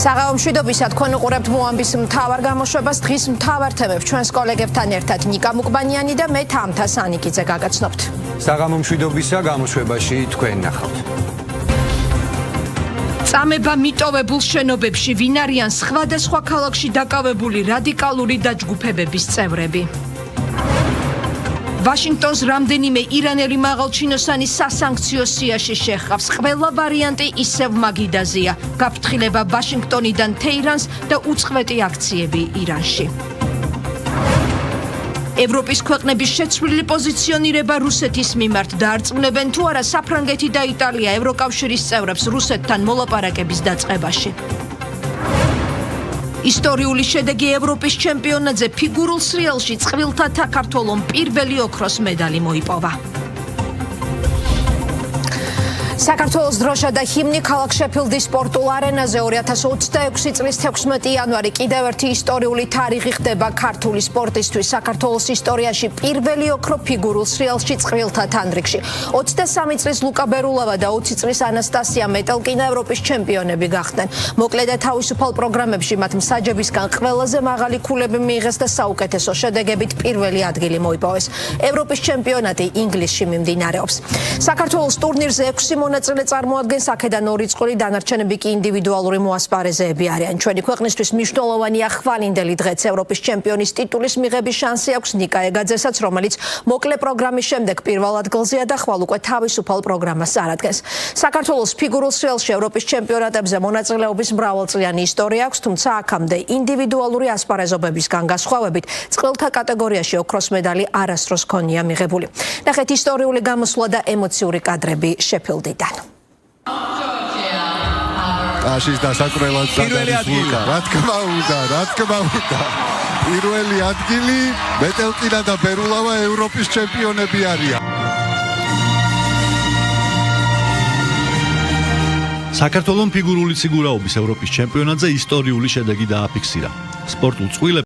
საღამომშვიდობისა თქვენ უყურებთ მოამბის მთავარ გამოშვებას. დღის მთავარ თემებს ჩვენს კოლეგებთან ერთად ნიკა მუკბანიანი და მე თამთა სანიკიძე გაგაცნობთ. საღამომშვიდობისა გამოშვებაში თქვენ ნახავთ. წამება მიტოვებულ შენობებში ვინ არიან სხვადასხვა ქალაქში დაკავებული რადიკალური დაჯგუფებების წევრები. ვაშინგტონს რამდენიმე ირანელი მაღალჩინოსანი სასანქციო სიაში შეჰყავს. ყველა ვარიანტი ისევ მაგიდაზია. გაფრთხილება ვაშინგტონიდან თეირანს და უწყვეტი აქციები ირანში. ევროპის ქვეყნების შეცვლილი პოზიციონირება რუსეთის მიმართ დაარწმუნებენ თუ არა საფრანგეთი და იტალია ევროკავშირის წევრებს რუსეთთან მოლაპარაკების დაწყებაში. ისტორიული შედეგი ევროპის ჩემპიონატზე ფიგურულ სრიალში წყვილთა საქართველომ პირველი ოქროს მედალი მოიპოვა. საქართველოს დროშა და ჰიმნი ქალაქ შეფილდის სპორტულ არენაზე 2026 წლის 16 იანვარი კიდევ ერთი ისტორიული თარიღი ხდება ქართული სპორტისთვის. საქართველოს ისტორიაში პირველი ოქრო ფიგურულ სრიალში წყვილთა თანრიგში. 23 წლის ლუკა ბერულავა და 20 წლის ანასტასია მეტელკინა ევროპის ჩემპიონები გახდნენ. მოკლე და თავისუფალ პროგრამებში მათ მსაჯებისგან ყველაზე მაღალი ქულები მიიღეს და საუკეთესო შედეგებით პირველი ადგილი მოიპოვეს. ევროპის ჩემპიონატი ინგლისში მიმდინარეობს. საქართველოს ტურნირზე 6 მონაწილე წარმოადგენს, აქედან 2 წყვილი, დანარჩენები კი ინდივიდუალური მოასპარეზეები არიან. ჩვენი ქვეყნისთვის მნიშვნელოვანია ხვალინდელი დღეც ევროპის ჩემპიონის ტიტულის მიღების შანსი აქვს ნიკა ეგაძესაც, რომელიც მოკლე პროგრამის შემდეგ პირველ ადგილზეა და ხვალ უკვე თავისუფალ პროგრამას წარადგენს. საქართველოს ფიგურულ სრიალში ევროპის ჩემპიონატებზე მონაწილეობის მრავალწლიანი ისტორია აქვს, თუმცა აქამდე ინდივიდუალური ასპარეზობებისგან განსხვავებით წყვილთა კატეგორიაში ოქროს მედალი არასდროს ჰქონია მიღებული. ნახეთ ისტორიული გამოსვლა და ემოციური კადრები შეფილდიდან. აშის დასაკვრელად პირველი ადგილი. რა თქმა უნდა. პირველი ადგილი მეტელკინა და ბერულავა ევროპის ჩემპიონები არიან. საქართველოს ფიგურული სიგურაობის ევროპის ჩემპიონატზე ისტორიული შედეგი დააფიქსირა. სპორტულ წყვილებს